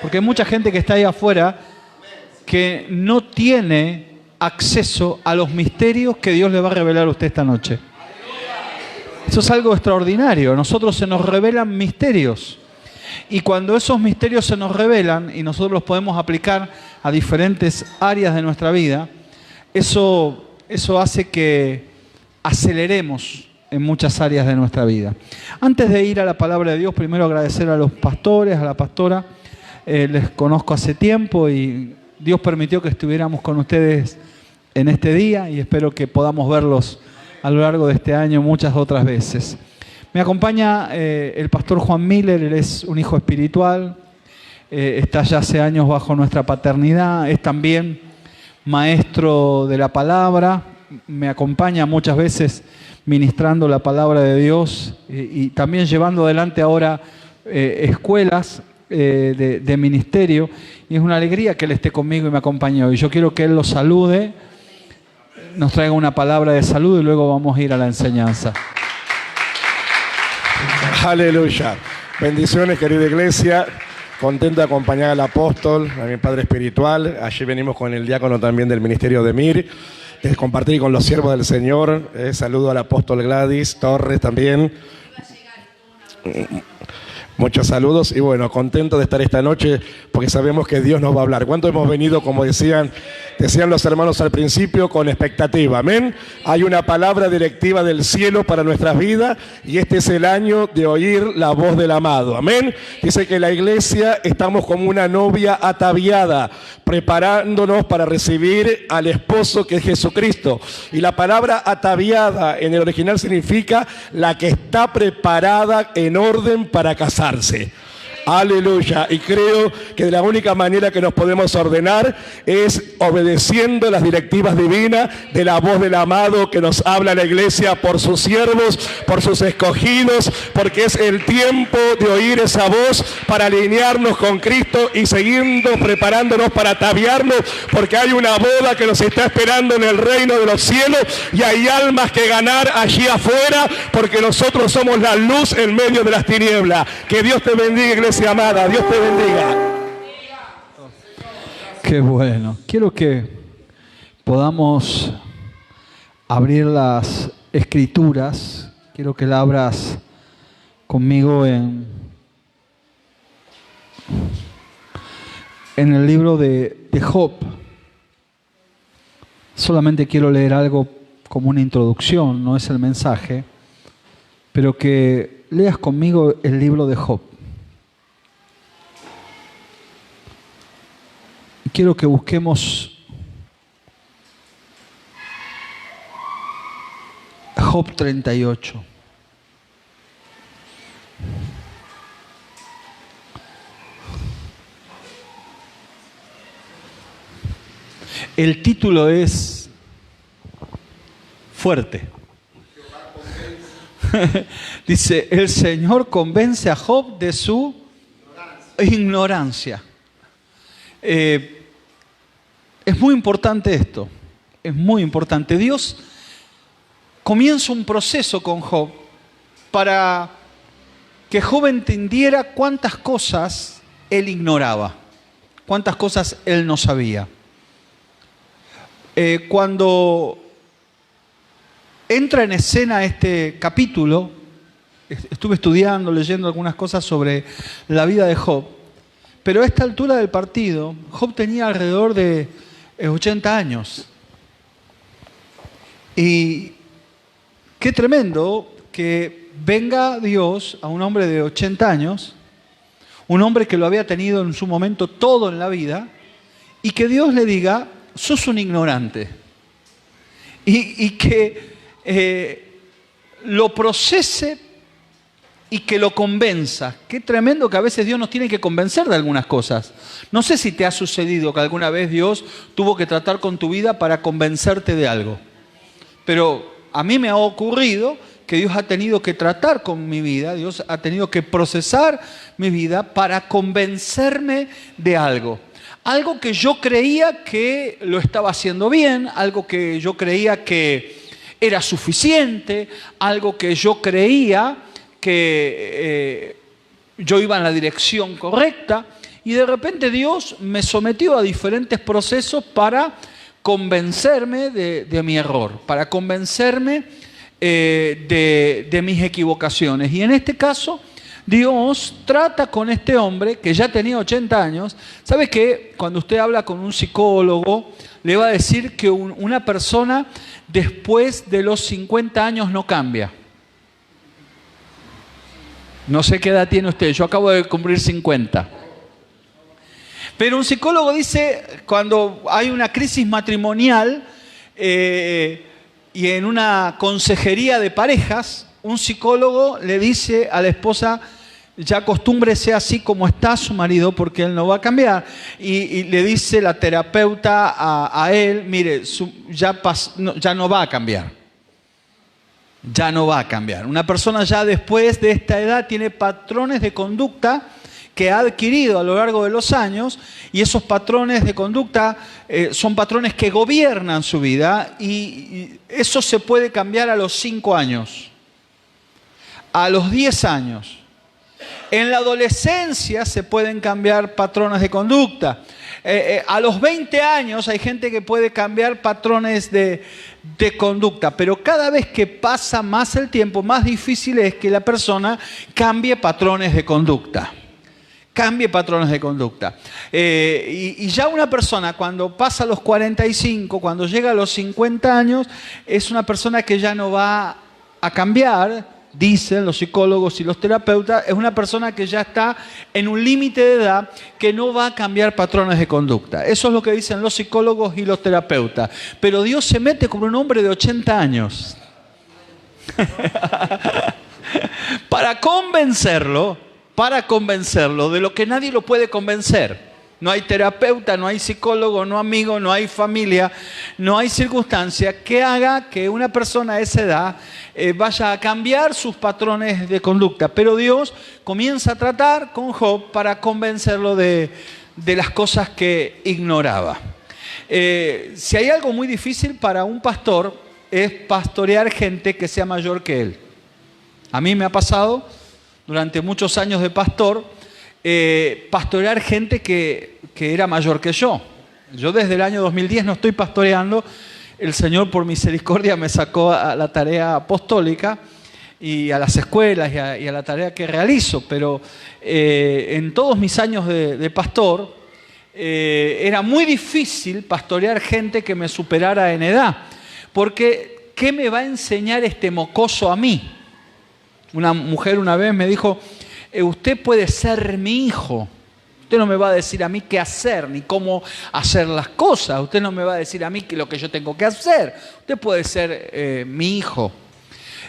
Porque hay mucha gente que está ahí afuera que no tiene acceso a los misterios que Dios le va a revelar a usted esta noche. Eso es algo extraordinario. A nosotros se nos revelan misterios. Y cuando esos misterios se nos revelan y nosotros los podemos aplicar a diferentes áreas de nuestra vida, eso hace que aceleremos en muchas áreas de nuestra vida. Antes de ir a la palabra de Dios, primero agradecer a los pastores, a la pastora. Les conozco hace tiempo y Dios permitió que estuviéramos con ustedes en este día y espero que podamos verlos a lo largo de este año muchas otras veces. Me acompaña el pastor Juan Miller. Él es un hijo espiritual, está ya hace años bajo nuestra paternidad, es también maestro de la palabra, me acompaña muchas veces ministrando la palabra de Dios y también llevando adelante ahora escuelas de ministerio, y es una alegría que él esté conmigo y me acompañe hoy. Yo quiero que él lo salude, nos traiga una palabra de salud y luego vamos a ir a la enseñanza. Aleluya. Bendiciones, querida iglesia. Contento de acompañar al apóstol, a mi padre espiritual. Allí venimos con el diácono también del ministerio de MIR, de compartir con los siervos del Señor. Saludo al apóstol Gladys Torres también. Muchos saludos y bueno, contento de estar esta noche porque sabemos que Dios nos va a hablar. ¿Cuánto hemos venido, como decían los hermanos al principio, con expectativa? Amén. Hay una palabra directiva del cielo para nuestras vidas y este es el año de oír la voz del amado. Amén. Dice que la iglesia estamos como una novia ataviada, preparándonos para recibir al esposo que es Jesucristo. Y la palabra ataviada en el original significa la que está preparada en orden para casarse. Aleluya. Y creo que de la única manera que nos podemos ordenar es obedeciendo las directivas divinas de la voz del amado que nos habla la iglesia por sus siervos, por sus escogidos, porque es el tiempo de oír esa voz para alinearnos con Cristo y seguirnos preparándonos para ataviarnos, porque hay una boda que nos está esperando en el reino de los cielos y hay almas que ganar allí afuera, porque nosotros somos la luz en medio de las tinieblas. Que Dios te bendiga, iglesia amada. Dios te bendiga. Qué bueno. Quiero que podamos abrir las escrituras. Quiero que la abras conmigo en el libro de Job. Solamente quiero leer algo como una introducción, no es el mensaje, pero que leas conmigo el libro de Job. Quiero que busquemos Job 38. El título es fuerte. Dice, el Señor convence a Job de su ignorancia. Es muy importante esto, es muy importante. Dios comienza un proceso con Job para que Job entendiera cuántas cosas él ignoraba, cuántas cosas él no sabía. Cuando entra en escena este capítulo, estuve estudiando, leyendo algunas cosas sobre la vida de Job, pero a esta altura del partido, Job tenía alrededor de 80 años. Y qué tremendo que venga Dios a un hombre de 80 años, un hombre que lo había tenido en su momento todo en la vida, y que Dios le diga, sos un ignorante. Y que lo procese y que lo convenza. Qué tremendo que a veces Dios nos tiene que convencer de algunas cosas. No sé si te ha sucedido que alguna vez Dios tuvo que tratar con tu vida para convencerte de algo. Pero a mí me ha ocurrido que Dios ha tenido que tratar con mi vida, Dios ha tenido que procesar mi vida para convencerme de algo. Algo que yo creía que lo estaba haciendo bien, algo que yo creía que era suficiente, algo que yo creía que yo iba en la dirección correcta, y de repente Dios me sometió a diferentes procesos para convencerme de mi error, para convencerme de mis equivocaciones. Y en este caso, Dios trata con este hombre que ya tenía 80 años. ¿Sabe qué? Cuando usted habla con un psicólogo, le va a decir que una persona después de los 50 años no cambia. No sé qué edad tiene usted, yo acabo de cumplir 50. Pero un psicólogo dice, cuando hay una crisis matrimonial y en una consejería de parejas, un psicólogo le dice a la esposa, ya acostúmbrese así como está su marido porque él no va a cambiar. Y le dice la terapeuta a él, mire, ya no va a cambiar. Ya no va a cambiar. Una persona ya después de esta edad tiene patrones de conducta que ha adquirido a lo largo de los años, y esos patrones de conducta son patrones que gobiernan su vida, y eso se puede cambiar a los 5 años, a los 10 años. En la adolescencia se pueden cambiar patrones de conducta. A los 20 años hay gente que puede cambiar patrones de conducta, pero cada vez que pasa más el tiempo, más difícil es que la persona cambie patrones de conducta. Cambie patrones de conducta. Y ya una persona cuando pasa los 45, cuando llega a los 50 años, es una persona que ya no va a cambiar, dicen los psicólogos y los terapeutas, es una persona que ya está en un límite de edad que no va a cambiar patrones de conducta. Eso es lo que dicen los psicólogos y los terapeutas. Pero Dios se mete como un hombre de 80 años. Para convencerlo de lo que nadie lo puede convencer. No hay terapeuta, no hay psicólogo, no amigo, no hay familia, no hay circunstancia que haga que una persona a esa edad vaya a cambiar sus patrones de conducta. Pero Dios comienza a tratar con Job para convencerlo de las cosas que ignoraba. Si hay algo muy difícil para un pastor es pastorear gente que sea mayor que él. A mí me ha pasado durante muchos años de pastor, pastorear gente que era mayor que yo. Yo desde el año 2010 no estoy pastoreando. El Señor por misericordia me sacó a la tarea apostólica y a las escuelas y a la tarea que realizo, pero en todos mis años de pastor era muy difícil pastorear gente que me superara en edad, porque ¿qué me va a enseñar este mocoso a mí? Una mujer una vez me dijo, usted puede ser mi hijo, usted no me va a decir a mí qué hacer ni cómo hacer las cosas, usted no me va a decir a mí lo que yo tengo que hacer, usted puede ser mi hijo.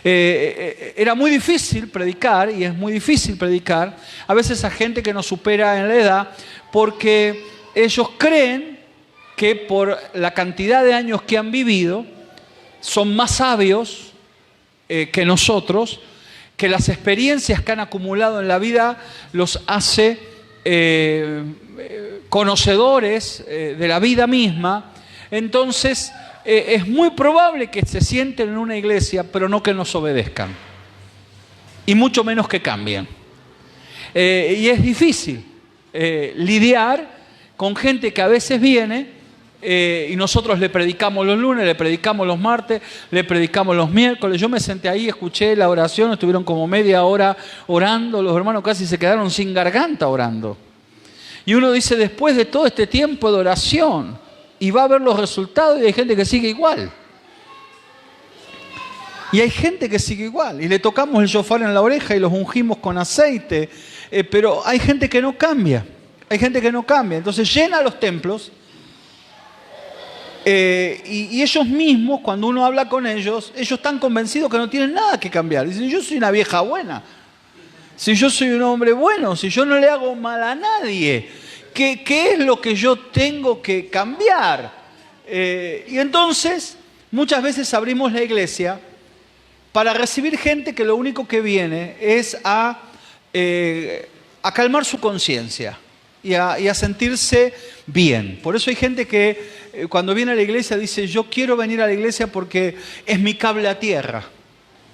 Era muy difícil predicar, y es muy difícil predicar a veces a gente que nos supera en la edad, porque ellos creen que por la cantidad de años que han vivido son más sabios que nosotros, que las experiencias que han acumulado en la vida los hace conocedores de la vida misma. Entonces es muy probable que se sienten en una iglesia, pero no que nos obedezcan, y mucho menos que cambien. Y es difícil lidiar con gente que a veces viene y nosotros le predicamos los lunes, le predicamos los martes, le predicamos los miércoles. Yo me senté ahí, escuché la oración, estuvieron como media hora orando, los hermanos casi se quedaron sin garganta orando. Y uno dice, después de todo este tiempo de oración, y va a ver los resultados, y hay gente que sigue igual. Y hay gente que sigue igual, y le tocamos el shofar en la oreja y los ungimos con aceite, pero hay gente que no cambia, hay gente que no cambia. Entonces llena los templos, y ellos mismos, cuando uno habla con ellos están convencidos que no tienen nada que cambiar. Dicen, yo soy una vieja buena, si yo soy un hombre bueno, si yo no le hago mal a nadie, ¿qué es lo que yo tengo que cambiar? Y entonces, muchas veces abrimos la iglesia para recibir gente que lo único que viene es a calmar su conciencia y a sentirse bien. Por eso hay gente que cuando viene a la iglesia dice, yo quiero venir a la iglesia porque es mi cable a tierra.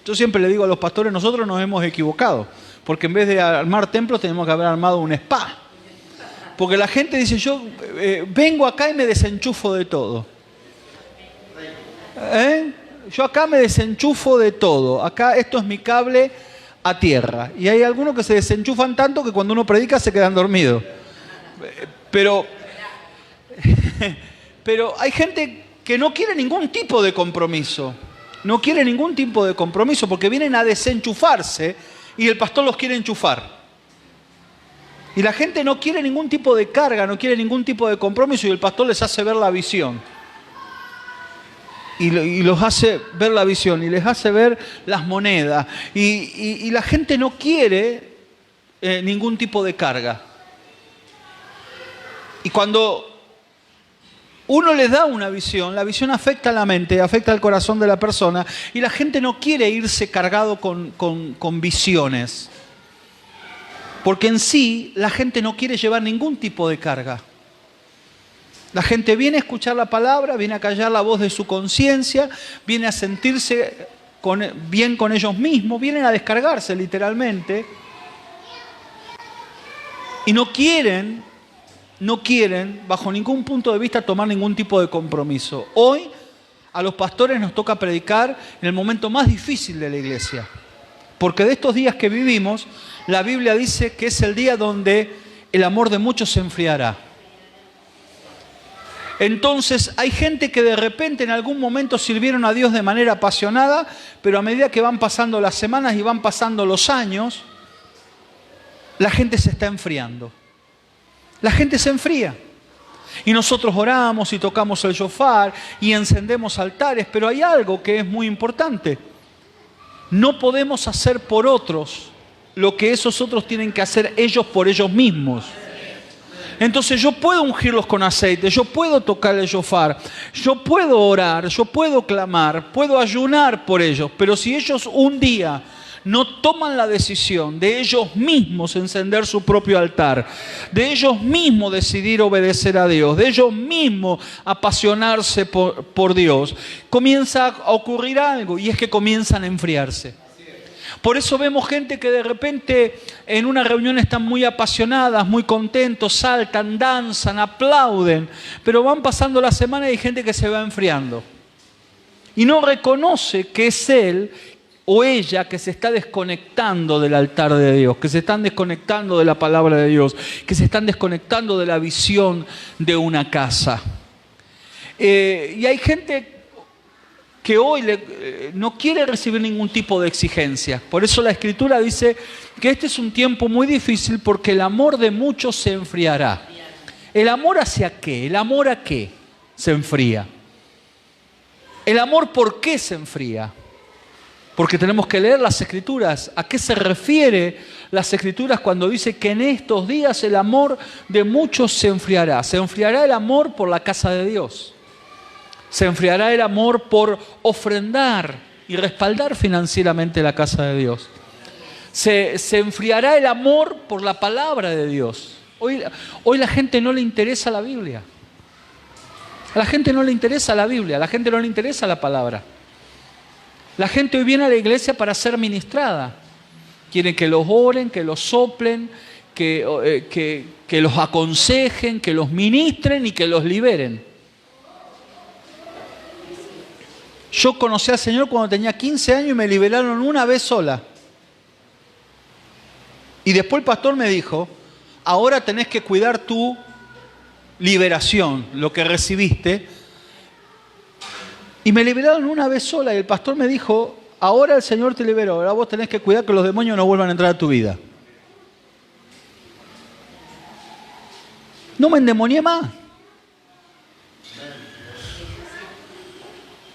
Yo siempre le digo a los pastores, nosotros nos hemos equivocado, porque en vez de armar templos tenemos que haber armado un spa. Porque la gente dice, yo vengo acá y me desenchufo de todo. Yo acá me desenchufo de todo. Acá esto es mi cable a tierra. Y hay algunos que se desenchufan tanto que cuando uno predica se quedan dormidos. Pero hay gente que no quiere ningún tipo de compromiso. No quiere ningún tipo de compromiso porque vienen a desenchufarse y el pastor los quiere enchufar. Y la gente no quiere ningún tipo de carga, no quiere ningún tipo de compromiso y el pastor les hace ver la visión. Y los hace ver la visión y les hace ver las monedas. Y la gente no quiere ningún tipo de carga. Y cuando uno les da una visión, la visión afecta a la mente, afecta al corazón de la persona y la gente no quiere irse cargado con visiones. Porque en sí la gente no quiere llevar ningún tipo de carga. La gente viene a escuchar la palabra, viene a callar la voz de su conciencia, viene a sentirse bien con ellos mismos, vienen a descargarse literalmente y no quieren, bajo ningún punto de vista, tomar ningún tipo de compromiso. Hoy a los pastores nos toca predicar en el momento más difícil de la iglesia. Porque de estos días que vivimos, la Biblia dice que es el día donde el amor de muchos se enfriará. Entonces hay gente que de repente en algún momento sirvieron a Dios de manera apasionada, pero a medida que van pasando las semanas y van pasando los años, la gente se está enfriando. La gente se enfría. Y nosotros oramos y tocamos el shofar y encendemos altares, pero hay algo que es muy importante. No podemos hacer por otros lo que esos otros tienen que hacer ellos por ellos mismos. Entonces yo puedo ungirlos con aceite, yo puedo tocar el shofar, yo puedo orar, yo puedo clamar, puedo ayunar por ellos, pero si ellos un día no toman la decisión de ellos mismos encender su propio altar, de ellos mismos decidir obedecer a Dios, de ellos mismos apasionarse por Dios, comienza a ocurrir algo y es que comienzan a enfriarse. Por eso vemos gente que de repente en una reunión están muy apasionadas, muy contentos, saltan, danzan, aplauden, pero van pasando la semana y hay gente que se va enfriando. Y no reconoce que es él o ella que se está desconectando del altar de Dios, que se están desconectando de la palabra de Dios, que se están desconectando de la visión de una casa. Y hay gente que hoy no quiere recibir ningún tipo de exigencia. Por eso la Escritura dice que este es un tiempo muy difícil porque el amor de muchos se enfriará. ¿El amor hacia qué? ¿El amor a qué se enfría? ¿El amor por qué se enfría? Porque tenemos que leer las Escrituras. ¿A qué se refiere las Escrituras cuando dice que en estos días el amor de muchos se enfriará? Se enfriará el amor por la casa de Dios. Se enfriará el amor por ofrendar y respaldar financieramente la casa de Dios. Se enfriará el amor por la palabra de Dios. Hoy la gente no le interesa la Biblia. A la gente no le interesa la Biblia, a la gente no le interesa la palabra. La gente hoy viene a la iglesia para ser ministrada. Quieren que los oren, que los soplen, que los aconsejen, que los ministren y que los liberen. Yo conocí al Señor cuando tenía 15 años y me liberaron una vez sola. Y después el pastor me dijo, ahora tenés que cuidar tu liberación, lo que recibiste. Y me liberaron una vez sola y el pastor me dijo, ahora el Señor te liberó, ahora vos tenés que cuidar que los demonios no vuelvan a entrar a tu vida. No me endemonié más.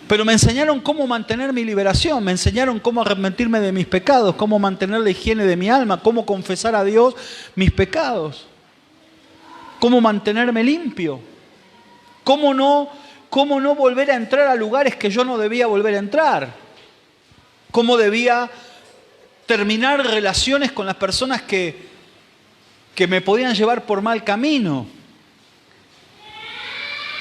Pero me enseñaron cómo mantener mi liberación, me enseñaron cómo arrepentirme de mis pecados, cómo mantener la higiene de mi alma, cómo confesar a Dios mis pecados, cómo mantenerme limpio, cómo no volver a entrar a lugares que yo no debía volver a entrar, cómo debía terminar relaciones con las personas que me podían llevar por mal camino.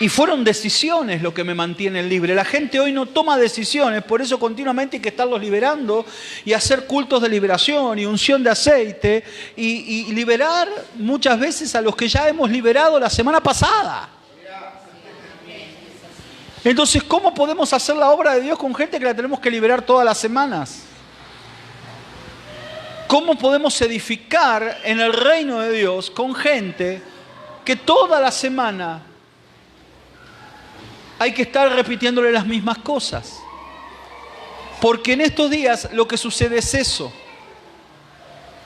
Y fueron decisiones lo que me mantienen libre. La gente hoy no toma decisiones, por eso continuamente hay que estarlos liberando y hacer cultos de liberación y unción de aceite y liberar muchas veces a los que ya hemos liberado la semana pasada. Entonces, ¿cómo podemos hacer la obra de Dios con gente que la tenemos que liberar todas las semanas? ¿Cómo podemos edificar en el reino de Dios con gente que toda la semana hay que estar repitiéndole las mismas cosas? Porque en estos días lo que sucede es eso.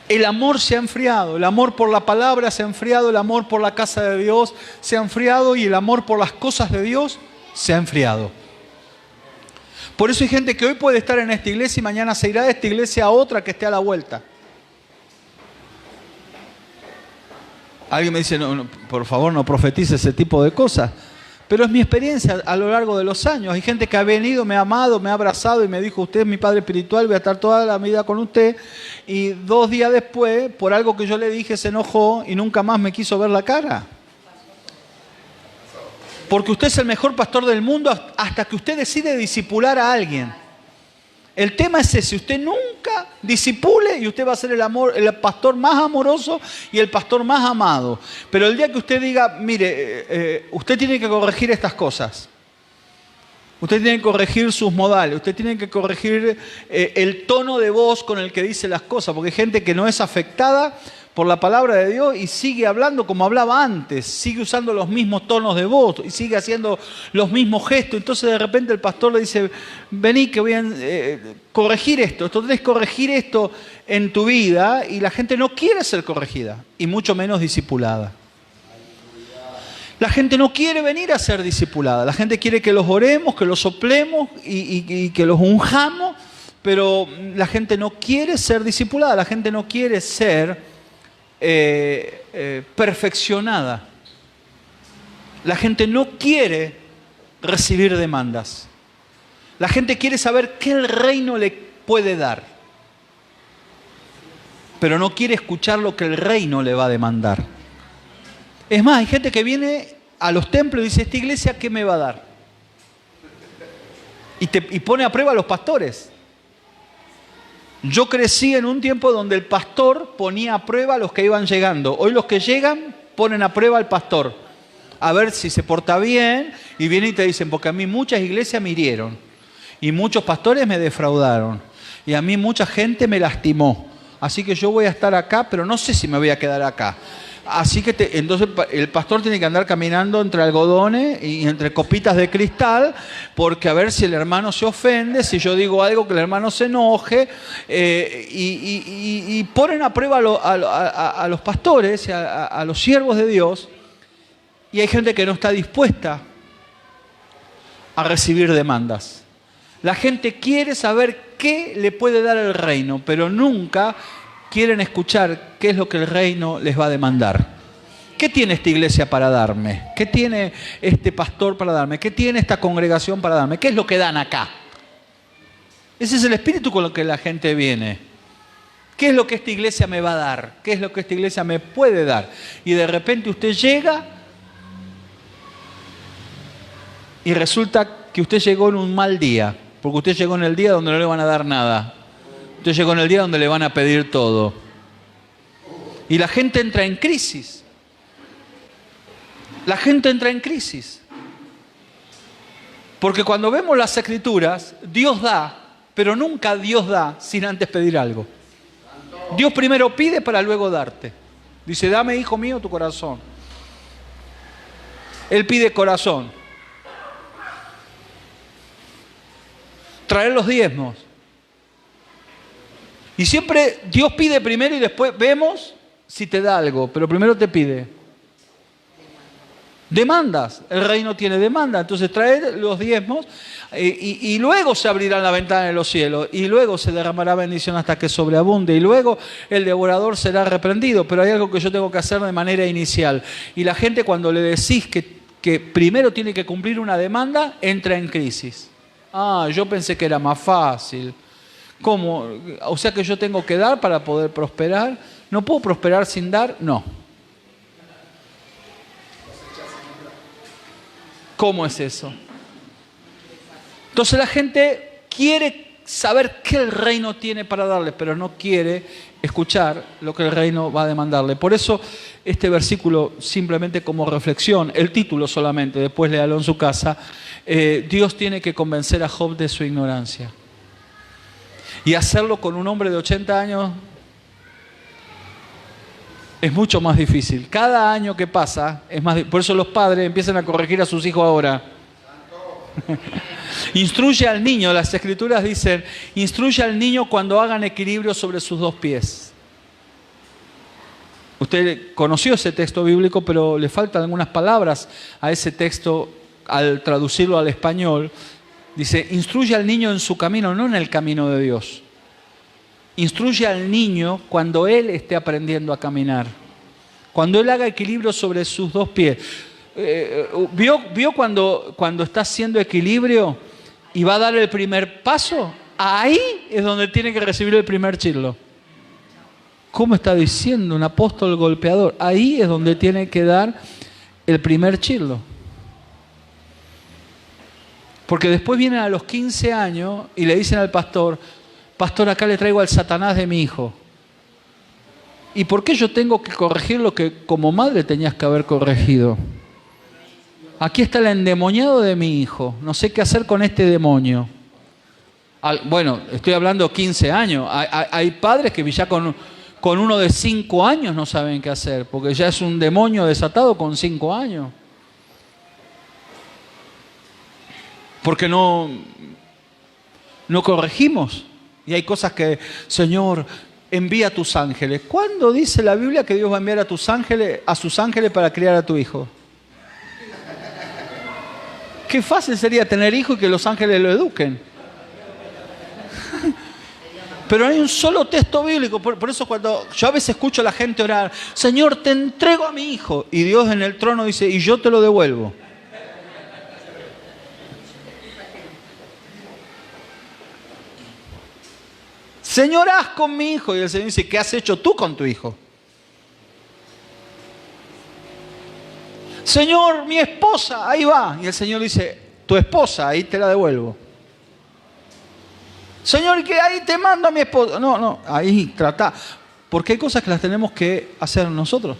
El amor se ha enfriado, el amor por la palabra se ha enfriado, el amor por la casa de Dios se ha enfriado y el amor por las cosas de Dios se ha enfriado. Por eso hay gente que hoy puede estar en esta iglesia y mañana se irá de esta iglesia a otra que esté a la vuelta. Alguien me dice, no, por favor no profetice ese tipo de cosas. Pero es mi experiencia a lo largo de los años. Hay gente que ha venido, me ha amado, me ha abrazado y me dijo, usted es mi padre espiritual, voy a estar toda la vida con usted. Y 2 días después, por algo que yo le dije, se enojó y nunca más me quiso ver la cara. Porque usted es el mejor pastor del mundo hasta que usted decide discipular a alguien. El tema es ese, usted nunca discipule y usted va a ser el pastor más amoroso y el pastor más amado. Pero el día que usted diga, mire, usted tiene que corregir estas cosas. Usted tiene que corregir sus modales, usted tiene que corregir el tono de voz con el que dice las cosas, porque hay gente que no es afectada por la palabra de Dios y sigue hablando como hablaba antes, sigue usando los mismos tonos de voz y sigue haciendo los mismos gestos. Entonces de repente el pastor le dice, vení que voy a corregir esto tenés que corregir esto en tu vida, y la gente no quiere ser corregida y mucho menos discipulada. La gente no quiere venir a ser discipulada, la gente quiere que los oremos, que los soplemos y que los unjamos, pero la gente no quiere ser discipulada, la gente no quiere ser perfeccionada. La gente no quiere recibir demandas. La gente quiere saber qué el reino le puede dar, pero no quiere escuchar lo que el reino le va a demandar. Es más, hay gente que viene a los templos y dice, ¿esta iglesia qué me va a dar? Y pone a prueba a los pastores. Yo crecí en un tiempo donde el pastor ponía a prueba a los que iban llegando. Hoy los que llegan ponen a prueba al pastor, a ver si se porta bien, y vienen y te dicen, porque a mí muchas iglesias me hirieron, y muchos pastores me defraudaron, y a mí mucha gente me lastimó. Así que yo voy a estar acá, pero no sé si me voy a quedar acá. Así que entonces el pastor tiene que andar caminando entre algodones y entre copitas de cristal, porque a ver si el hermano se ofende, si yo digo algo que el hermano se enoje, y ponen a prueba a los pastores, a los siervos de Dios, y hay gente que no está dispuesta a recibir demandas. La gente quiere saber qué le puede dar el reino, pero nunca quieren escuchar qué es lo que el reino les va a demandar. ¿Qué tiene esta iglesia para darme? ¿Qué tiene este pastor para darme? ¿Qué tiene esta congregación para darme? ¿Qué es lo que dan acá? Ese es el espíritu con el que la gente viene. ¿Qué es lo que esta iglesia me va a dar? ¿Qué es lo que esta iglesia me puede dar? Y de repente usted llega y resulta que usted llegó en un mal día, porque usted llegó en el día donde no le van a dar nada. Usted llegó en el día donde le van a pedir todo. Y la gente entra en crisis. La gente entra en crisis. Porque cuando vemos las escrituras, Dios da, pero nunca Dios da sin antes pedir algo. Dios primero pide para luego darte. Dice, dame, hijo mío, tu corazón. Él pide corazón. Traer los diezmos. Y siempre Dios pide primero y después vemos si te da algo, pero primero te pide. Demandas, el reino tiene demanda, entonces trae los diezmos y luego se abrirán la ventana de los cielos y luego se derramará bendición hasta que sobreabunde y luego el devorador será reprendido, pero hay algo que yo tengo que hacer de manera inicial. Y la gente cuando le decís que primero tiene que cumplir una demanda, entra en crisis. Ah, yo pensé que era más fácil. ¿Cómo? O sea que yo tengo que dar para poder prosperar. ¿No puedo prosperar sin dar? No. ¿Cómo es eso? Entonces la gente quiere saber qué el reino tiene para darle, pero no quiere escuchar lo que el reino va a demandarle. Por eso este versículo, simplemente como reflexión, el título solamente, después léalo en su casa, Dios tiene que convencer a Job de su ignorancia. Y hacerlo con un hombre de 80 años es mucho más difícil. Cada año que pasa es más difícil. Por eso los padres empiezan a corregir a sus hijos ahora. Instruye al niño, las escrituras dicen, instruye al niño cuando hagan equilibrio sobre sus dos pies. Usted conoció ese texto bíblico, pero le faltan algunas palabras a ese texto al traducirlo al español. Dice, instruye al niño en su camino, no en el camino de Dios. Instruye al niño cuando él esté aprendiendo a caminar. Cuando él haga equilibrio sobre sus dos pies. ¿Vio cuando está haciendo equilibrio y va a dar el primer paso? Ahí es donde tiene que recibir el primer chirlo. ¿Cómo está diciendo un apóstol golpeador? Ahí es donde tiene que dar el primer chirlo. Porque después vienen a los 15 años y le dicen al pastor, pastor, acá le traigo al Satanás de mi hijo. ¿Y por qué yo tengo que corregir lo que como madre tenías que haber corregido? Aquí está el endemoniado de mi hijo. No sé qué hacer con este demonio. Bueno, estoy hablando 15 años. Hay padres que ya con uno de 5 años no saben qué hacer, porque ya es un demonio desatado con 5 años. Porque no corregimos. Y hay cosas que, Señor, envía a tus ángeles. ¿Cuándo dice la Biblia que Dios va a enviar a sus ángeles para criar a tu hijo? Qué fácil sería tener hijos y que los ángeles lo eduquen. Pero hay un solo texto bíblico. Por eso cuando yo a veces escucho a la gente orar, Señor, te entrego a mi hijo. Y Dios en el trono dice, y yo te lo devuelvo. Señor, haz con mi hijo. Y el Señor dice, ¿qué has hecho tú con tu hijo? Señor, mi esposa, ahí va. Y el Señor dice, tu esposa, ahí te la devuelvo. Señor, que ahí te mando a mi esposa. No, ahí trata. Porque hay cosas que las tenemos que hacer nosotros.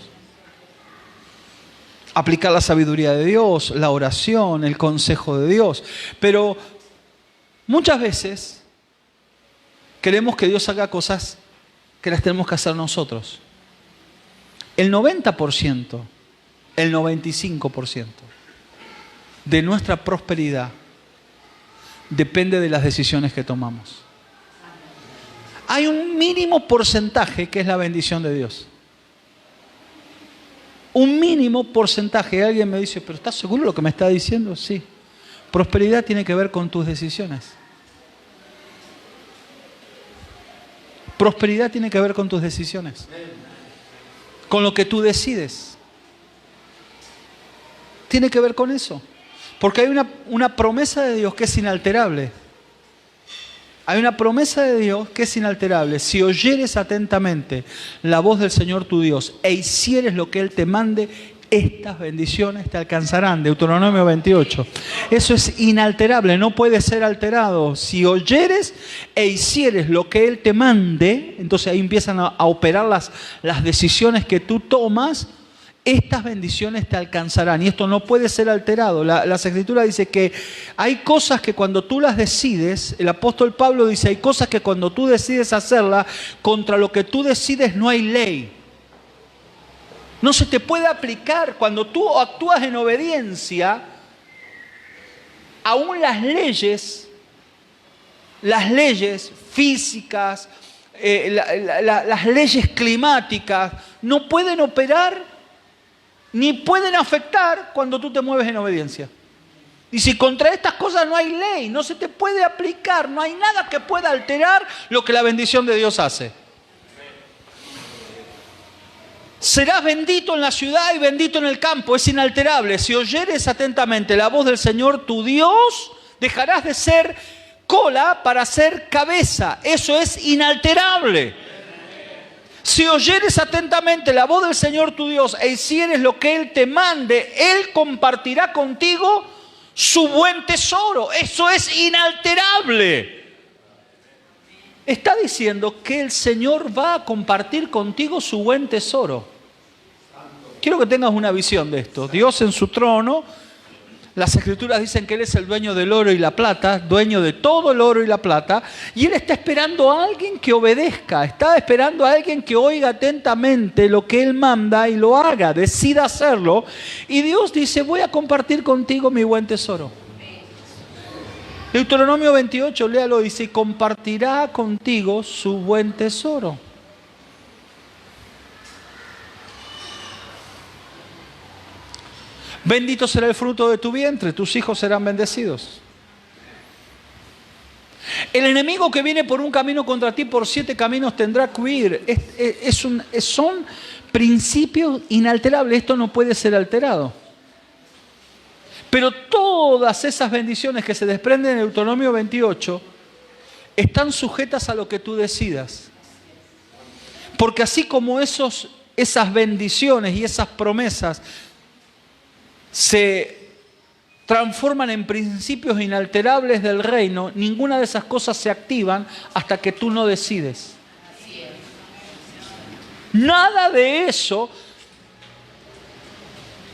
Aplicar la sabiduría de Dios, la oración, el consejo de Dios. Pero muchas veces queremos que Dios haga cosas que las tenemos que hacer nosotros. El 90%, el 95% de nuestra prosperidad depende de las decisiones que tomamos. Hay un mínimo porcentaje que es la bendición de Dios. Un mínimo porcentaje. Alguien me dice, ¿pero estás seguro de lo que me está diciendo? Sí. Prosperidad tiene que ver con tus decisiones. Prosperidad tiene que ver con tus decisiones. Con lo que tú decides. Tiene que ver con eso. Porque hay una promesa de Dios que es inalterable. Hay una promesa de Dios que es inalterable. Si oyeres atentamente la voz del Señor tu Dios e hicieres lo que Él te mande, estas bendiciones te alcanzarán. Deuteronomio 28. Eso es inalterable, no puede ser alterado. Si oyeres e hicieres lo que Él te mande, entonces ahí empiezan a operar las decisiones que tú tomas. Estas bendiciones te alcanzarán. Y esto no puede ser alterado. Las Escrituras dicen que hay cosas que cuando tú las decides, el apóstol Pablo dice, hay cosas que cuando tú decides hacerlas, contra lo que tú decides no hay ley. No se te puede aplicar. Cuando tú actúas en obediencia, aún las leyes físicas, las leyes climáticas, no pueden operar ni pueden afectar cuando tú te mueves en obediencia. Y si contra estas cosas no hay ley, no se te puede aplicar, no hay nada que pueda alterar lo que la bendición de Dios hace. Serás bendito en la ciudad y bendito en el campo, es inalterable. Si oyeres atentamente la voz del Señor tu Dios, dejarás de ser cola para ser cabeza. Eso es inalterable. Si oyeres atentamente la voz del Señor tu Dios e hicieres lo que Él te mande, Él compartirá contigo su buen tesoro. Eso es inalterable. Está diciendo que el Señor va a compartir contigo su buen tesoro. Quiero que tengas una visión de esto. Dios en su trono, las Escrituras dicen que Él es el dueño del oro y la plata, dueño de todo el oro y la plata, y Él está esperando a alguien que obedezca, está esperando a alguien que oiga atentamente lo que Él manda y lo haga, decida hacerlo. Y Dios dice, voy a compartir contigo mi buen tesoro. Deuteronomio 28, léalo, dice, y compartirá contigo su buen tesoro. Bendito será el fruto de tu vientre, tus hijos serán bendecidos. El enemigo que viene por un camino contra ti, por 7 caminos tendrá que huir. Son principios inalterables, esto no puede ser alterado. Pero todas esas bendiciones que se desprenden en Deuteronomio 28 están sujetas a lo que tú decidas. Porque así como esas bendiciones y esas promesas se transforman en principios inalterables del reino, ninguna de esas cosas se activan hasta que tú no decides. Nada de eso.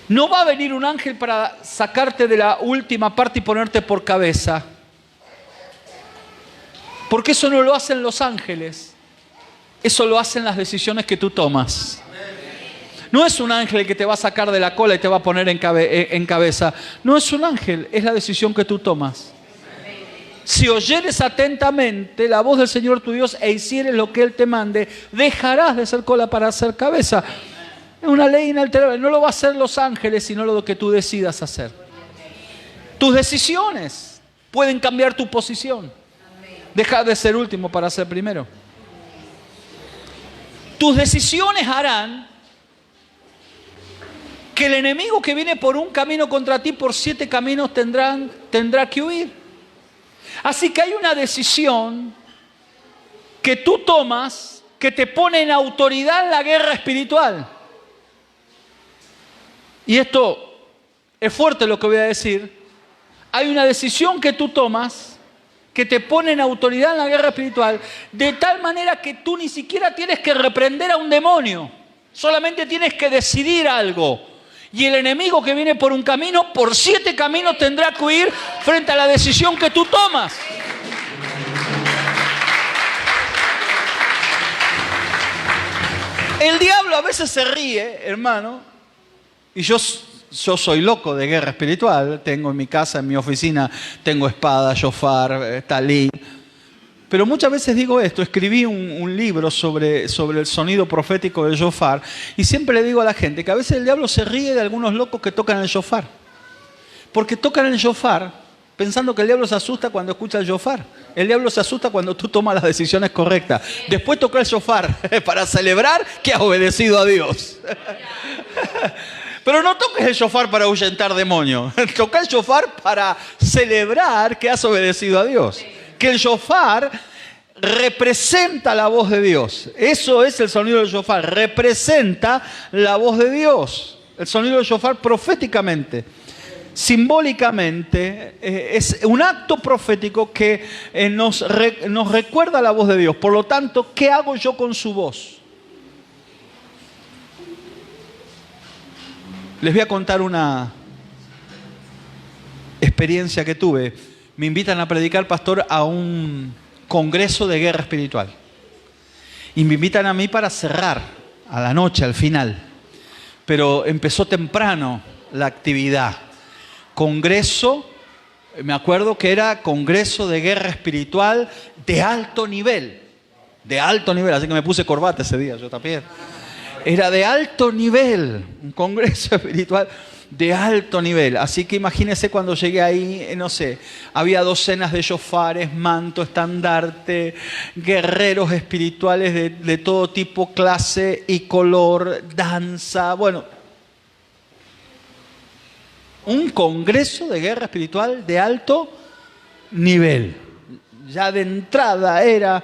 No va a venir un ángel para sacarte de la última parte y ponerte por cabeza. Porque eso no lo hacen los ángeles. Eso lo hacen las decisiones que tú tomas. No es un ángel que te va a sacar de la cola y te va a poner en cabeza. No es un ángel, es la decisión que tú tomas. Si oyeres atentamente la voz del Señor tu Dios e hicieres lo que Él te mande, dejarás de ser cola para ser cabeza. Es una ley inalterable. No lo va a hacer los ángeles, sino lo que tú decidas hacer. Tus decisiones pueden cambiar tu posición. Deja de ser último para ser primero. Tus decisiones harán que el enemigo que viene por un camino contra ti, por 7 caminos tendrá que huir. Así que hay una decisión que tú tomas que te pone en autoridad en la guerra espiritual. Y esto es fuerte lo que voy a decir. Hay una decisión que tú tomas que te pone en autoridad en la guerra espiritual, de tal manera que tú ni siquiera tienes que reprender a un demonio. Solamente tienes que decidir algo. Y el enemigo que viene por un camino, por 7 caminos tendrá que huir frente a la decisión que tú tomas. El diablo a veces se ríe, hermano. Y yo soy loco de guerra espiritual. Tengo en mi casa, en mi oficina, tengo espada, shofar, talí. Pero muchas veces digo esto. Escribí un libro sobre el sonido profético del shofar. Y siempre le digo a la gente que a veces el diablo se ríe de algunos locos que tocan el shofar. Porque tocan el shofar pensando que el diablo se asusta cuando escucha el shofar. El diablo se asusta cuando tú tomas las decisiones correctas. Después toca el shofar para celebrar que has obedecido a Dios. Pero no toques el shofar para ahuyentar demonios. Toca el shofar para celebrar que has obedecido a Dios. Que el shofar representa la voz de Dios. Eso es el sonido del shofar. Representa la voz de Dios. El sonido del shofar proféticamente. Simbólicamente es un acto profético que nos recuerda la voz de Dios. Por lo tanto, ¿qué hago yo con su voz? Les voy a contar una experiencia que tuve. Me invitan a predicar, pastor, a un congreso de guerra espiritual. Y me invitan a mí para cerrar, a la noche, al final. Pero empezó temprano la actividad. Congreso, me acuerdo que era congreso de guerra espiritual de alto nivel. De alto nivel, así que me puse corbata ese día, yo también. Era de alto nivel, un congreso espiritual de alto nivel. Así que imagínense cuando llegué ahí, no sé, había docenas de shofares, manto, estandarte, guerreros espirituales de todo tipo, clase y color, danza, bueno. Un congreso de guerra espiritual de alto nivel. Ya de entrada era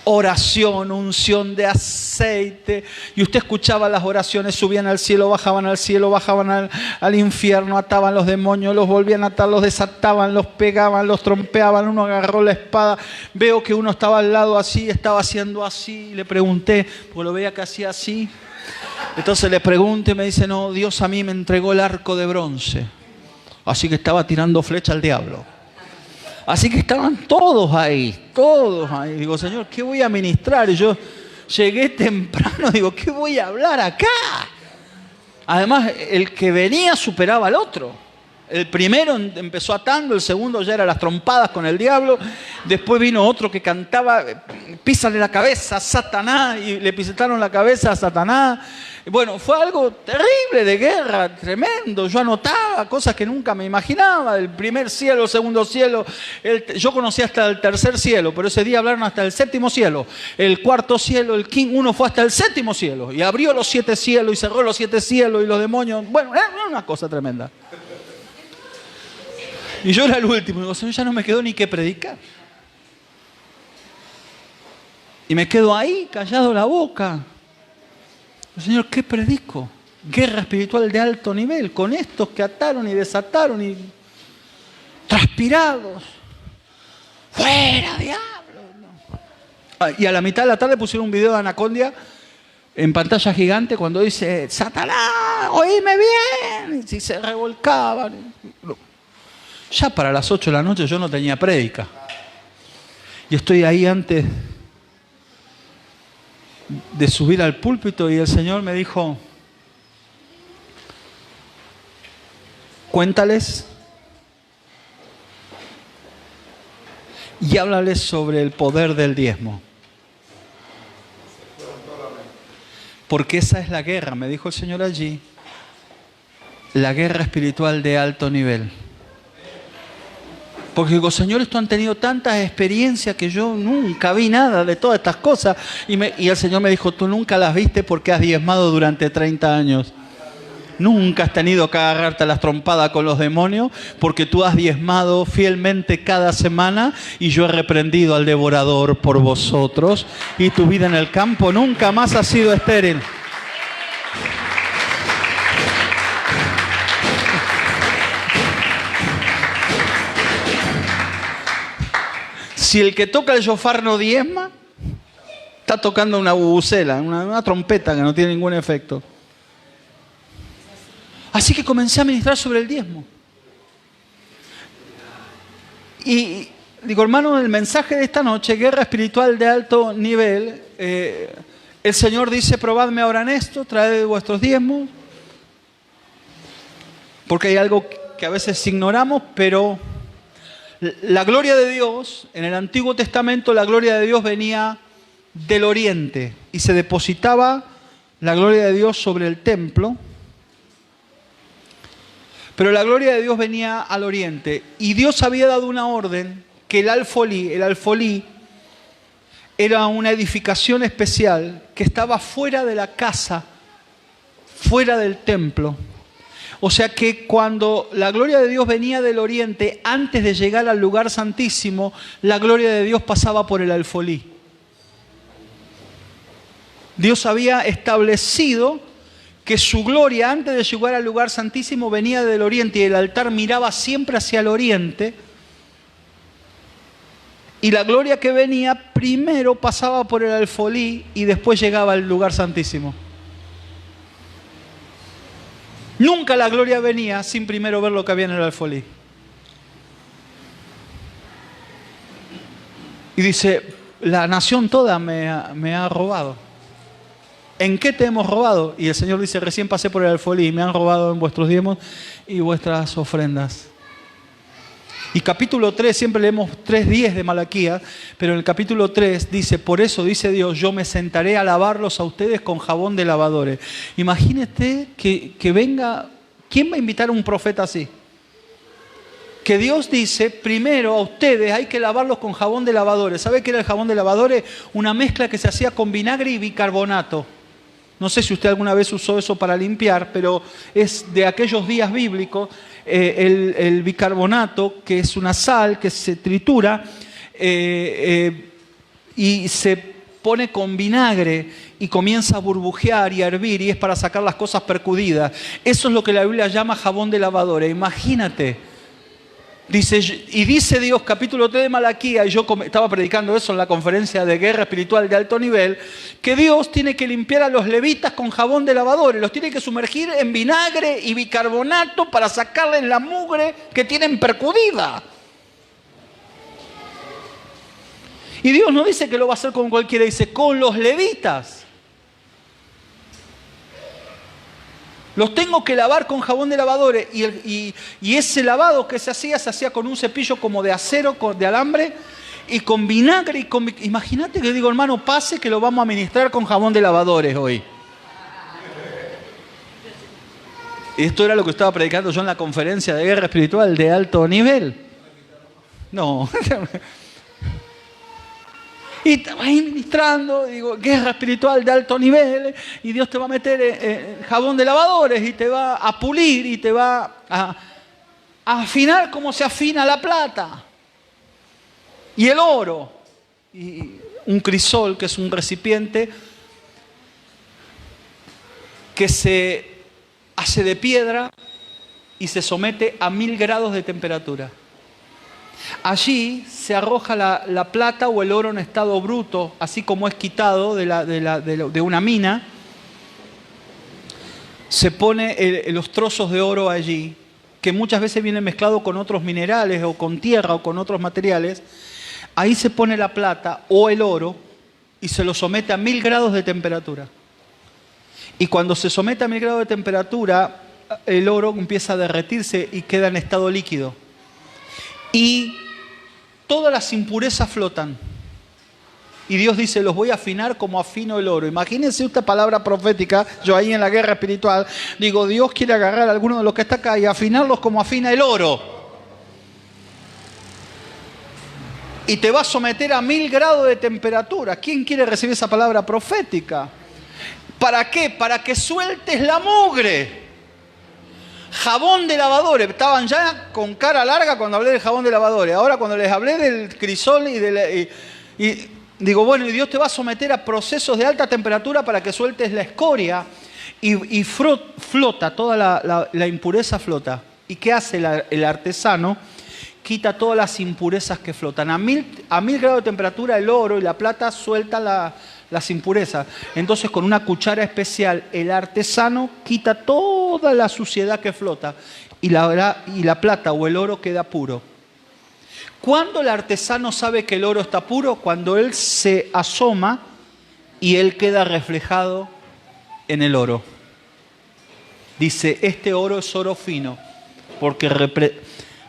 oración, unción de aceite. Y usted escuchaba las oraciones, subían al cielo, bajaban al infierno, ataban los demonios, los volvían a atar, los desataban, los pegaban, los trompeaban. Uno agarró la espada. Veo que uno estaba al lado así, estaba haciendo así. Le pregunté, porque lo veía que hacía así. Entonces le pregunté y me dice, no, Dios a mí me entregó el arco de bronce. Así que estaba tirando flecha al diablo. Así que estaban todos ahí. Digo, Señor, ¿qué voy a ministrar? Y yo llegué temprano, digo, ¿qué voy a hablar acá? Además, el que venía superaba al otro. El primero empezó atando, el segundo ya era las trompadas con el diablo. Después vino otro que cantaba, písale la cabeza a Satanás, y le pisaron la cabeza a Satanás. Bueno, fue algo terrible de guerra, tremendo. Yo anotaba cosas que nunca me imaginaba. El primer cielo, el segundo cielo. Yo conocí hasta el tercer cielo, pero ese día hablaron hasta el séptimo cielo. El cuarto cielo, uno fue hasta el séptimo cielo. Y abrió los 7 cielos y cerró los 7 cielos y los demonios. Bueno, era una cosa tremenda. Y yo era el último. Digo, Señor, ya no me quedó ni qué predicar. Y me quedo ahí, callado la boca. Señor, ¿qué predico? Guerra espiritual de alto nivel, con estos que ataron y desataron y transpirados. ¡Fuera, diablo! Y a la mitad de la tarde pusieron un video de Anacondia en pantalla gigante cuando dice, Satanás, oíme bien. Y se revolcaban. Ya para las 8 de la noche yo no tenía prédica. Y estoy ahí antes de subir al púlpito y el Señor me dijo, cuéntales y háblales sobre el poder del diezmo. Porque esa es la guerra, me dijo el Señor allí, la guerra espiritual de alto nivel. Porque digo, Señor, estos han tenido tantas experiencias que yo nunca vi nada de todas estas cosas. Y el Señor me dijo, tú nunca las viste porque has diezmado durante 30 años. Nunca has tenido que agarrarte a las trompadas con los demonios porque tú has diezmado fielmente cada semana y yo he reprendido al devorador por vosotros y tu vida en el campo nunca más ha sido estéril. Si el que toca el shofar no diezma, está tocando una bubucela, una trompeta que no tiene ningún efecto. Así que comencé a ministrar sobre el diezmo. Y digo, hermano, el mensaje de esta noche, guerra espiritual de alto nivel, el Señor dice, probadme ahora en esto, traed vuestros diezmos. Porque hay algo que a veces ignoramos, pero la gloria de Dios, en el Antiguo Testamento, la gloria de Dios venía del oriente y se depositaba la gloria de Dios sobre el templo. Pero la gloria de Dios venía al oriente y Dios había dado una orden que el alfolí era una edificación especial que estaba fuera de la casa, fuera del templo. O sea que cuando la gloria de Dios venía del oriente, antes de llegar al lugar santísimo, la gloria de Dios pasaba por el alfolí. Dios había establecido que su gloria, antes de llegar al lugar santísimo, venía del oriente y el altar miraba siempre hacia el oriente. Y la gloria que venía primero pasaba por el alfolí y después llegaba al lugar santísimo. Nunca la gloria venía sin primero ver lo que había en el alfolí. Y dice, la nación toda me ha robado. ¿En qué te hemos robado? Y el Señor dice, recién pasé por el alfolí y me han robado en vuestros diezmos y vuestras ofrendas. Y capítulo 3, siempre leemos 3:10 de Malaquías, pero en el capítulo 3 dice, por eso dice Dios, yo me sentaré a lavarlos a ustedes con jabón de lavadores. Imagínate que venga, ¿quién va a invitar a un profeta así? Que Dios dice, primero a ustedes hay que lavarlos con jabón de lavadores. ¿Sabe qué era el jabón de lavadores? Una mezcla que se hacía con vinagre y bicarbonato. No sé si usted alguna vez usó eso para limpiar, pero es de aquellos días bíblicos. El bicarbonato, que es una sal que se tritura y se pone con vinagre y comienza a burbujear y a hervir y es para sacar las cosas percudidas. Eso es lo que la Biblia llama jabón de lavadora. Imagínate. Dice Dios, capítulo 3 de Malaquías, y yo estaba predicando eso en la conferencia de guerra espiritual de alto nivel, que Dios tiene que limpiar a los levitas con jabón de lavadores, los tiene que sumergir en vinagre y bicarbonato para sacarles la mugre que tienen percudida. Y Dios no dice que lo va a hacer con cualquiera, dice con los levitas. Los tengo que lavar con jabón de lavadores y ese lavado que se hacía con un cepillo como de acero, de alambre y con vinagre. Imagínate que digo, hermano, pase que lo vamos a ministrar con jabón de lavadores hoy. Esto era lo que estaba predicando yo en la conferencia de guerra espiritual de alto nivel. No. Y te vas ministrando, digo, guerra espiritual de alto nivel, y Dios te va a meter jabón de lavadores y te va a pulir y te va a afinar como se afina la plata. Y el oro, y un crisol, que es un recipiente que se hace de piedra y se somete a 1000 grados de temperatura. Allí se arroja la plata o el oro en estado bruto, así como es quitado de una mina. Se pone los trozos de oro allí, que muchas veces vienen mezclados con otros minerales o con tierra o con otros materiales. Ahí se pone la plata o el oro y se lo somete a 1000 grados de temperatura. Y cuando se somete a 1000 grados de temperatura, el oro empieza a derretirse y queda en estado líquido. Y todas las impurezas flotan. Y Dios dice, los voy a afinar como afino el oro. Imagínense esta palabra profética, yo ahí en la guerra espiritual, digo, Dios quiere agarrar a alguno de los que está acá y afinarlos como afina el oro. Y te va a someter a 1000 grados de temperatura. ¿Quién quiere recibir esa palabra profética? ¿Para qué? Para que sueltes la mugre. Jabón de lavadores. Estaban ya con cara larga cuando hablé del jabón de lavadores. Ahora cuando les hablé del crisol y digo, bueno, y Dios te va a someter a procesos de alta temperatura para que sueltes la escoria y flota, toda la impureza flota. ¿Y qué hace el artesano? Quita todas las impurezas que flotan. A 1000 grados de temperatura el oro y la plata sueltan las impurezas. Entonces con una cuchara especial el artesano quita toda la suciedad que flota y la plata o el oro queda puro. ¿Cuándo el artesano sabe que el oro está puro? Cuando él se asoma y él queda reflejado en el oro. Dice, este oro es oro fino porque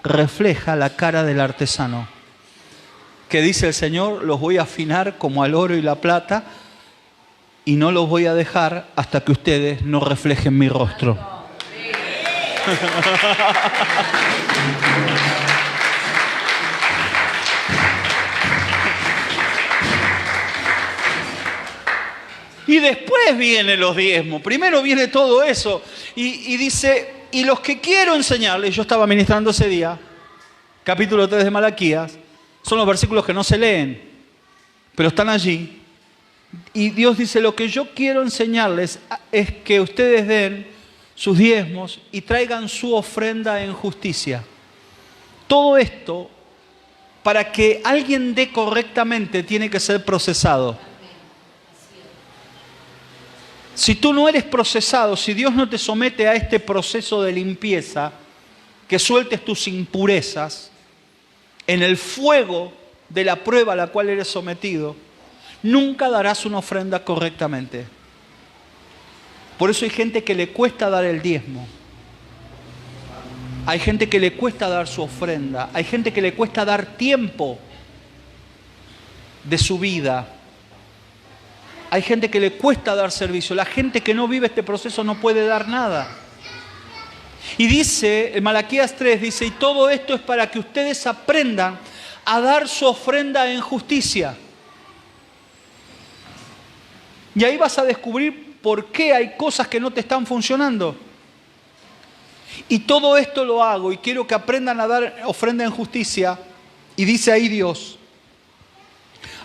refleja la cara del artesano. Que dice el Señor, los voy a afinar como al oro y la plata y no los voy a dejar hasta que ustedes no reflejen mi rostro. Y después vienen los diezmos. Primero viene todo eso. Y dice, y los que quiero enseñarles, yo estaba ministrando ese día, capítulo 3 de Malaquías, son los versículos que no se leen, pero están allí. Y Dios dice, lo que yo quiero enseñarles es que ustedes den sus diezmos y traigan su ofrenda en justicia. Todo esto, para que alguien dé correctamente, tiene que ser procesado. Si tú no eres procesado, si Dios no te somete a este proceso de limpieza, que sueltes tus impurezas en el fuego de la prueba a la cual eres sometido, nunca darás una ofrenda correctamente. Por eso hay gente que le cuesta dar el diezmo. Hay gente que le cuesta dar su ofrenda. Hay gente que le cuesta dar tiempo de su vida. Hay gente que le cuesta dar servicio. La gente que no vive este proceso no puede dar nada. Y dice, en Malaquías 3, dice, y todo esto es para que ustedes aprendan a dar su ofrenda en justicia. Y ahí vas a descubrir por qué hay cosas que no te están funcionando. Y todo esto lo hago y quiero que aprendan a dar ofrenda en justicia. Y dice ahí Dios,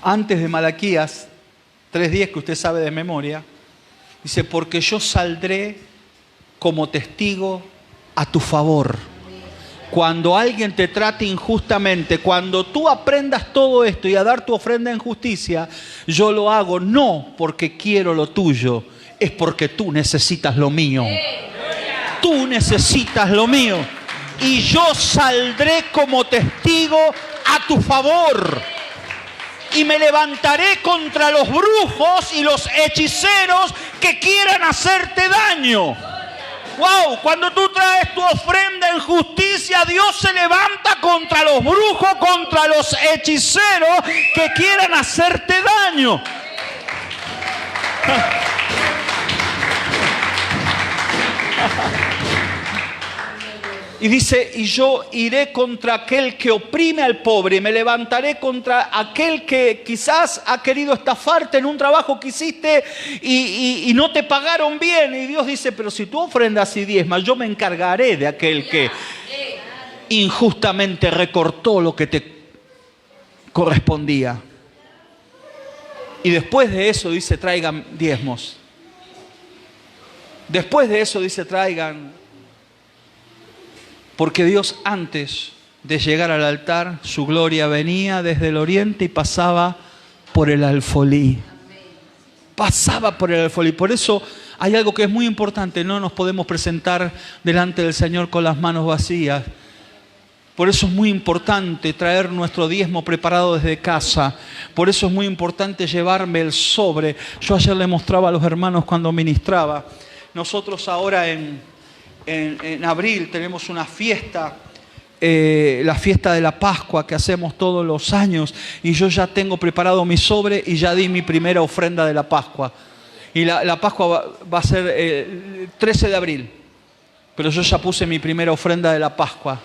antes de Malaquías, 3:10 que usted sabe de memoria, dice, porque yo saldré como testigo a tu favor. Cuando alguien te trate injustamente, cuando tú aprendas todo esto y a dar tu ofrenda en justicia, yo lo hago no porque quiero lo tuyo, es porque tú necesitas lo mío. Tú necesitas lo mío. Y yo saldré como testigo a tu favor. Y me levantaré contra los brujos y los hechiceros que quieran hacerte daño. ¡Wow! Cuando tú traes tu ofrenda en justicia, Dios se levanta contra los brujos, contra los hechiceros que quieran hacerte daño. Y dice, y yo iré contra aquel que oprime al pobre, y me levantaré contra aquel que quizás ha querido estafarte en un trabajo que hiciste y no te pagaron bien. Y Dios dice, pero si tú ofrendas y diezmas, yo me encargaré de aquel que injustamente recortó lo que te correspondía. Y después de eso dice, traigan diezmos. Después de eso dice, traigan. Porque Dios, antes de llegar al altar, su gloria venía desde el oriente y pasaba por el alfolí. Pasaba por el alfolí. Por eso hay algo que es muy importante. No nos podemos presentar delante del Señor con las manos vacías. Por eso es muy importante traer nuestro diezmo preparado desde casa. Por eso es muy importante llevarme el sobre. Yo ayer le mostraba a los hermanos cuando ministraba. Nosotros ahora en abril tenemos una fiesta, la fiesta de la Pascua que hacemos todos los años, y yo ya tengo preparado mi sobre y ya di mi primera ofrenda de la Pascua. Y la Pascua va a ser el 13 de abril, pero yo ya puse mi primera ofrenda de la Pascua.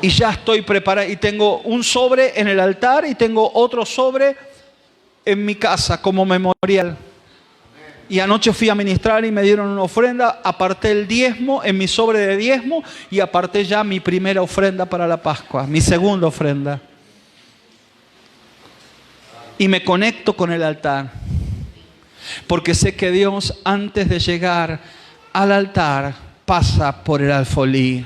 Y ya estoy preparado, y tengo un sobre en el altar y tengo otro sobre en mi casa como memorial. Y anoche fui a ministrar y me dieron una ofrenda, aparté el diezmo en mi sobre de diezmo y aparté ya mi primera ofrenda para la Pascua, mi segunda ofrenda. Y me conecto con el altar, porque sé que Dios, antes de llegar al altar, pasa por el alfolí.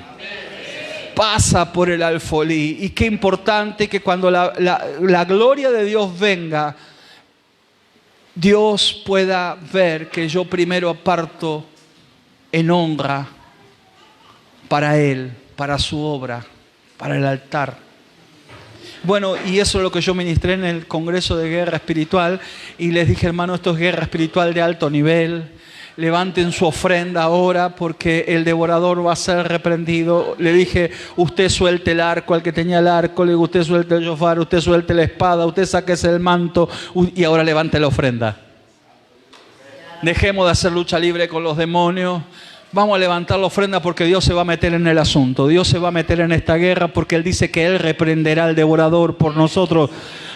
Pasa por el alfolí. Y qué importante que cuando la gloria de Dios venga, Dios pueda ver que yo primero aparto en honra para Él, para su obra, para el altar. Bueno, y eso es lo que yo ministré en el Congreso de Guerra Espiritual, y les dije, hermano, esto es guerra espiritual de alto nivel. Levanten su ofrenda ahora porque el devorador va a ser reprendido. Le dije, usted suelte el arco al que tenía el arco, le digo, usted suelte el shofar, usted suelte la espada, usted sáquese el manto y ahora levante la ofrenda. Dejemos de hacer lucha libre con los demonios. Vamos a levantar la ofrenda porque Dios se va a meter en el asunto. Dios se va a meter en esta guerra porque Él dice que Él reprenderá al devorador por nosotros.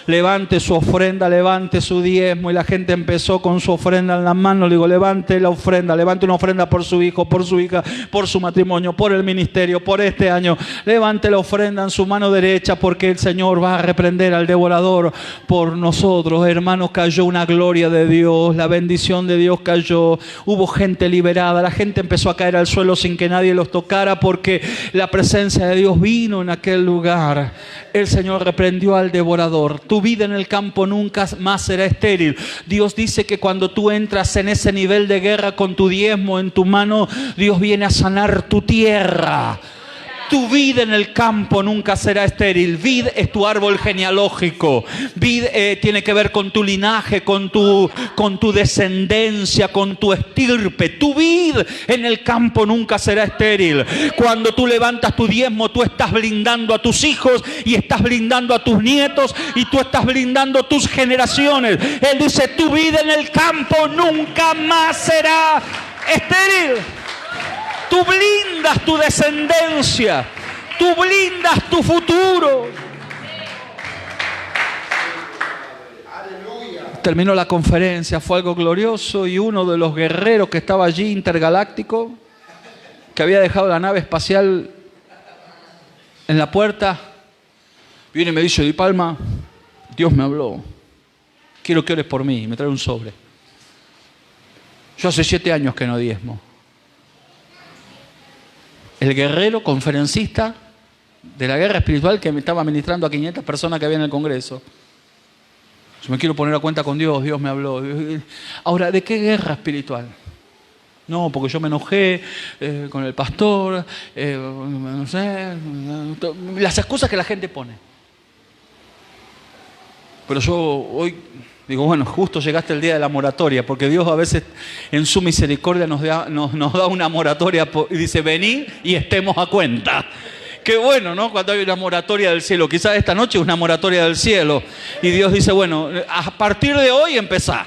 Levante su ofrenda, levante su diezmo. Y la gente empezó con su ofrenda en las manos. Le digo, levante la ofrenda, levante una ofrenda por su hijo, por su hija, por su matrimonio, por el ministerio, por este año. Levante la ofrenda en su mano derecha porque el Señor va a reprender al devorador por nosotros. Hermanos, cayó una gloria de Dios, la bendición de Dios cayó. Hubo gente liberada, la gente empezó a caer al suelo sin que nadie los tocara porque la presencia de Dios vino en aquel lugar. El Señor reprendió al devorador. Tu vida en el campo nunca más será estéril. Dios dice que cuando tú entras en ese nivel de guerra con tu diezmo en tu mano, Dios viene a sanar tu tierra. Tu vida en el campo nunca será estéril. Vid es tu árbol genealógico. Vid tiene que ver con tu linaje, con tu descendencia, con tu estirpe. Tu vid en el campo nunca será estéril. Cuando tú levantas tu diezmo, tú estás blindando a tus hijos y estás blindando a tus nietos y tú estás blindando tus generaciones. Él dice, tu vida en el campo nunca más será estéril. Tú blindas tu descendencia. Tú blindas tu futuro. Terminó la conferencia, fue algo glorioso y uno de los guerreros que estaba allí, intergaláctico, que había dejado la nave espacial en la puerta, viene y me dice, Di Palma, Dios me habló. quiero que ores por mí. Y me trae un sobre. Yo hace 7 años que no diezmo. El guerrero conferencista de la guerra espiritual que me estaba ministrando a 500 personas que había en el Congreso. Yo me quiero poner a cuenta con Dios, Dios me habló. Ahora, ¿de qué guerra espiritual? No, porque yo me enojé con el pastor, no sé, las excusas que la gente pone. Pero yo hoy digo, bueno, justo llegaste el día de la moratoria, porque Dios a veces en su misericordia nos da una moratoria y dice, vení y estemos a cuenta. Qué bueno, ¿no? Cuando hay una moratoria del cielo. Quizás esta noche es una moratoria del cielo. Y Dios dice, bueno, a partir de hoy empezá.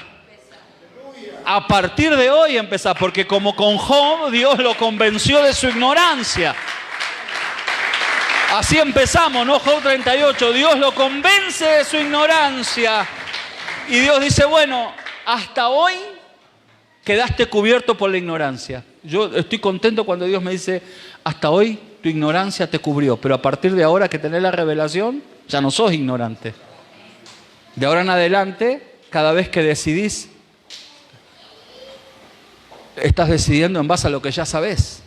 A partir de hoy empezá. Porque como con Job, Dios lo convenció de su ignorancia. Así empezamos, ¿no? Job 38. Dios lo convence de su ignorancia. Y Dios dice, bueno, hasta hoy quedaste cubierto por la ignorancia. Yo estoy contento cuando Dios me dice, hasta hoy tu ignorancia te cubrió, pero a partir de ahora que tenés la revelación, ya no sos ignorante. De ahora en adelante, cada vez que decidís, estás decidiendo en base a lo que ya sabés.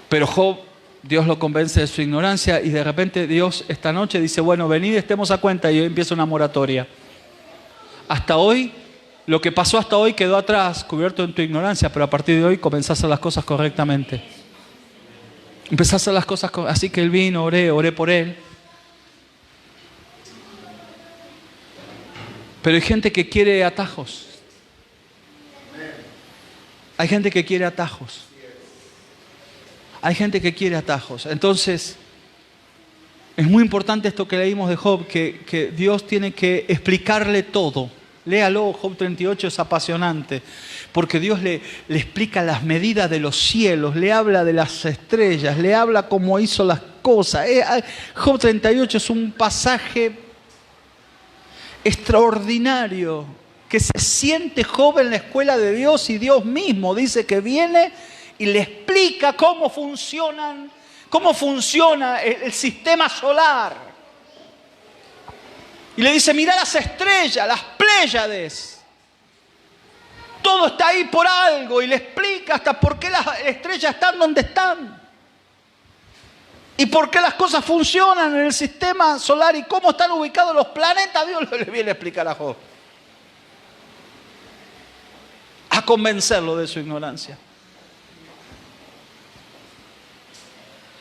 Pero Job, Dios lo convence de su ignorancia y de repente Dios esta noche dice, bueno, venid, estemos a cuenta, y hoy empieza una moratoria. Hasta hoy, lo que pasó hasta hoy quedó atrás, cubierto en tu ignorancia, pero a partir de hoy comenzás a hacer las cosas correctamente. Empezás a hacer las cosas así que él vino, oré por él. Pero hay gente que quiere atajos. Hay gente que quiere atajos. Hay gente que quiere atajos. Entonces, es muy importante esto que leímos de Job, que Dios tiene que explicarle todo. Léalo, Job 38 es apasionante, porque Dios le explica las medidas de los cielos, le habla de las estrellas, le habla cómo hizo las cosas. Job 38 es un pasaje extraordinario, que se siente Job en la escuela de Dios y Dios mismo dice que viene y le explica cómo funciona el sistema solar. Y le dice, mirá las estrellas, las Pléyades. Todo está ahí por algo. Y le explica hasta por qué las estrellas están donde están. Y por qué las cosas funcionan en el sistema solar y cómo están ubicados los planetas. Dios le viene a explicar a Job. A convencerlo de su ignorancia.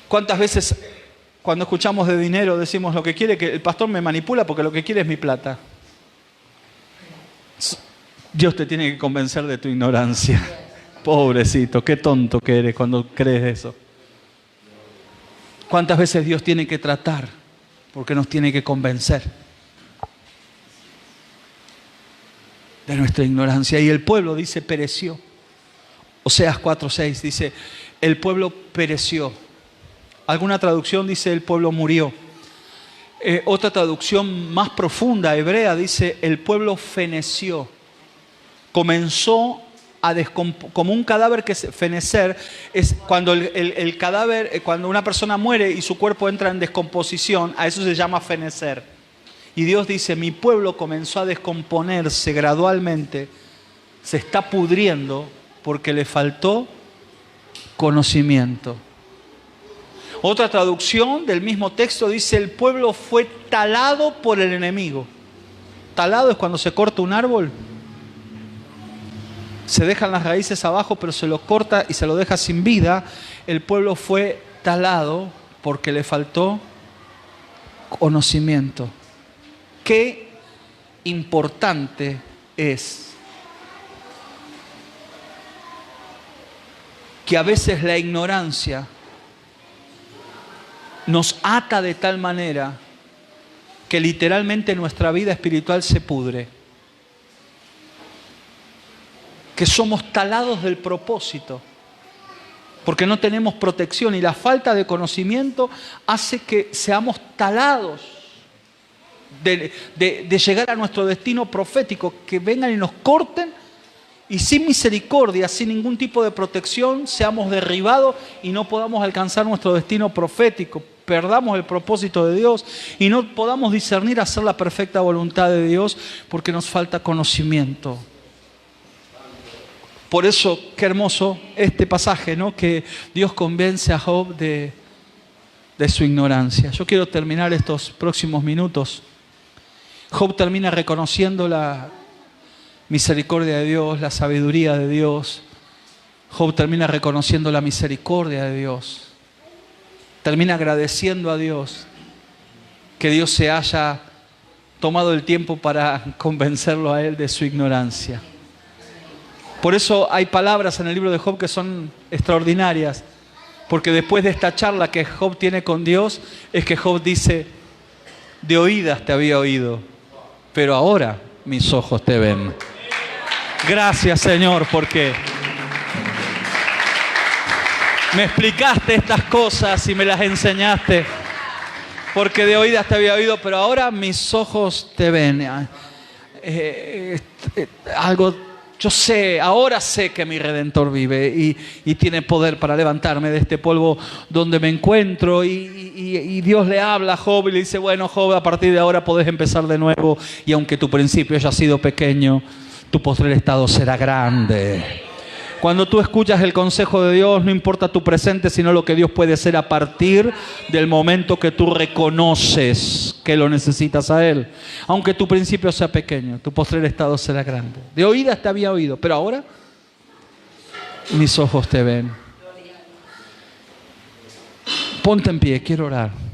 ¿Cuántas veces cuando escuchamos de dinero decimos lo que quiere, que el pastor me manipula porque lo que quiere es mi plata? Dios te tiene que convencer de tu ignorancia. Pobrecito, qué tonto que eres cuando crees eso. ¿Cuántas veces Dios tiene que tratar? Porque nos tiene que convencer de nuestra ignorancia. Y el pueblo, dice, pereció. Oseas 4:6 dice, el pueblo pereció. Alguna traducción dice, el pueblo murió. Otra traducción más profunda, hebrea, dice, el pueblo feneció. Comenzó a como un cadáver que fenecer es cuando el cadáver, cuando una persona muere y su cuerpo entra en descomposición, a eso se llama fenecer. Y Dios dice, mi pueblo comenzó a descomponerse gradualmente, se está pudriendo porque le faltó conocimiento. Otra traducción del mismo texto dice, el pueblo fue talado por el enemigo. Talado es cuando se corta un árbol. Se dejan las raíces abajo, pero se lo corta y se lo deja sin vida. El pueblo fue talado porque le faltó conocimiento. Qué importante es que a veces la ignorancia nos ata de tal manera que literalmente nuestra vida espiritual se pudre. Que somos talados del propósito, porque no tenemos protección y la falta de conocimiento hace que seamos talados de llegar a nuestro destino profético, que vengan y nos corten y sin misericordia, sin ningún tipo de protección, seamos derribados y no podamos alcanzar nuestro destino profético. perdamos el propósito de Dios y no podamos discernir hacer la perfecta voluntad de Dios porque nos falta conocimiento. Por eso, qué hermoso este pasaje, ¿no? Que Dios convence a Job de su ignorancia. Yo quiero terminar estos próximos minutos. Job termina reconociendo la misericordia de Dios, la sabiduría de Dios. Job termina reconociendo la misericordia de Dios. Termina agradeciendo a Dios que Dios se haya tomado el tiempo para convencerlo a él de su ignorancia. Por eso hay palabras en el libro de Job que son extraordinarias. Porque después de esta charla que Job tiene con Dios, es que Job dice, de oídas te había oído, pero ahora mis ojos te ven. Gracias, Señor, porque me explicaste estas cosas y me las enseñaste. Porque de oídas te había oído, pero ahora mis ojos te ven. Yo sé, ahora sé que mi Redentor vive y tiene poder para levantarme de este polvo donde me encuentro. Y Dios le habla a Job y le dice, bueno, Job, a partir de ahora podés empezar de nuevo. Y aunque tu principio haya sido pequeño, tu postrer estado será grande. Cuando tú escuchas el consejo de Dios, no importa tu presente, sino lo que Dios puede hacer a partir del momento que tú reconoces que lo necesitas a Él. Aunque tu principio sea pequeño, tu postrer estado será grande. De oídas te había oído, pero ahora mis ojos te ven. Ponte en pie, quiero orar.